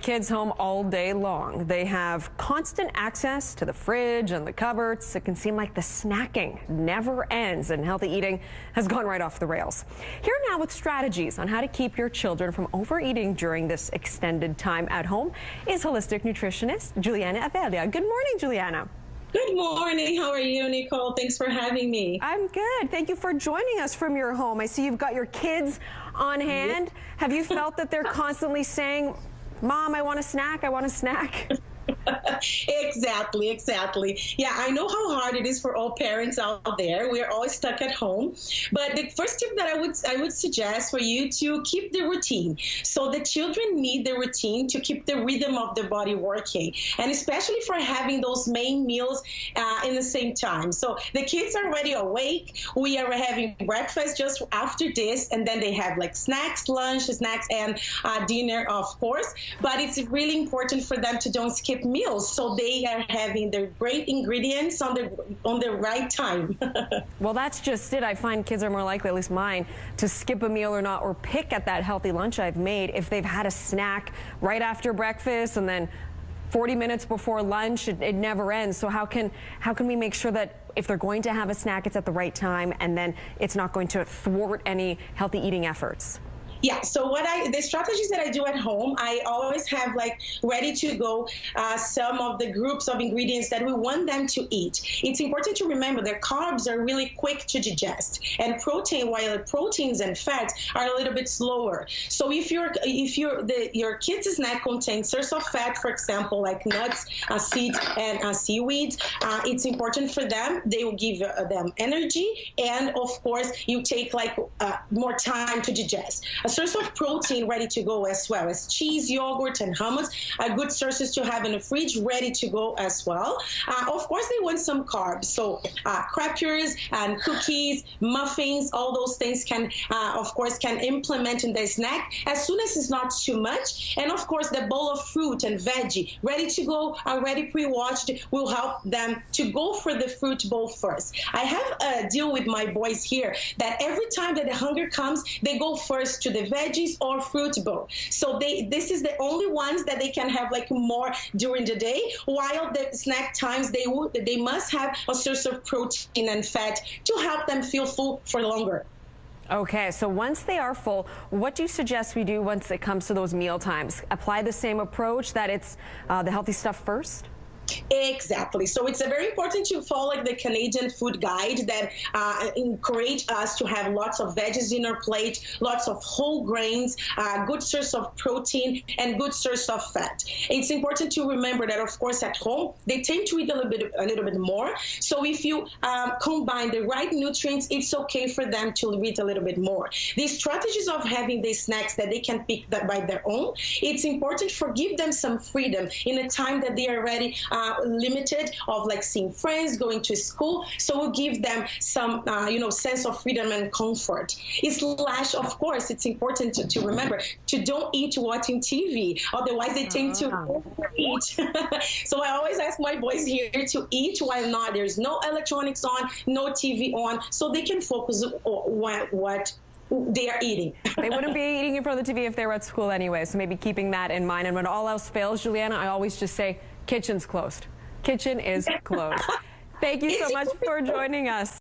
kids home all day long. They have constant access to the fridge and the cupboards. It can seem like the snacking never ends and healthy eating has gone right off the rails. Here now with strategies on how to keep your children from overeating during this extended time at home is holistic nutritionist Juliana Avella. Good morning, Juliana. Good morning. How are you, Nicole? Thanks for having me. I'm good. Thank you for joining us from your home. I see you've got your kids on hand. Have you felt that they're constantly saying, Mom, I want a snack, I want a snack? Exactly. Yeah, I know how hard it is for all parents out there. We're always stuck at home. But the first tip that I would suggest for you to keep the routine. So the children need the routine to keep the rhythm of the body working, and especially for having those main meals in the same time. So the kids are already awake. We are having breakfast just after this, and then they have like snacks, lunch, snacks, and dinner, of course. But it's really important for them to don't skip meals, so they are having their great ingredients on the right time. Well, that's just it. I find kids are more likely, at least mine, to skip a meal or not, or pick at that healthy lunch I've made if they've had a snack right after breakfast and then 40 minutes before lunch. It never ends. So how can we make sure that if they're going to have a snack, it's at the right time and then it's not going to thwart any healthy eating efforts? Yeah, so the strategies that I do at home, I always have like ready to go some of the groups of ingredients that we want them to eat. It's important to remember that carbs are really quick to digest, and while proteins and fats are a little bit slower. So if your kids' snack contains source of fat, for example, like nuts, seeds, and seaweeds, it's important for them. They will give them energy, and of course, you take like more time to digest. A source of protein ready to go as well as cheese, yogurt, and hummus are good sources to have in the fridge ready to go as well. Of course, they want some carbs, so crackers and cookies, muffins, all those things can implement in the snack as soon as it's not too much. And of course, the bowl of fruit and veggie ready to go, already pre-washed, will help them to go for the fruit bowl first. I have a deal with my boys here that every time that the hunger comes, they go first to the veggies or fruit bowl. So this is the only ones that they can have like more during the day, while the snack times they must have a source of protein and fat to help them feel full for longer. Okay, so once they are full, what do you suggest we do once it comes to those meal times? Apply the same approach, that it's the healthy stuff first? Exactly. So it's very important to follow the Canadian food guide that encourage us to have lots of veggies in our plate, lots of whole grains, good source of protein, and good source of fat. It's important to remember that, of course, at home, they tend to eat a little bit more. So if you combine the right nutrients, it's okay for them to eat a little bit more. These strategies of having these snacks that they can pick by their own, it's important to give them some freedom in a time that they are already limited of like seeing friends, going to school. So we'll give them some, sense of freedom and comfort. Of course, it's important to remember to don't eat watching TV. Otherwise, they tend to overeat. So I always ask my boys here to eat while there's no electronics on, no TV on, so they can focus on what they are eating. They wouldn't be eating in front of the TV if they were at school anyway, so maybe keeping that in mind. And when all else fails, Juliana, I always just say, kitchen's closed. Kitchen is closed. Thank you so much for joining us.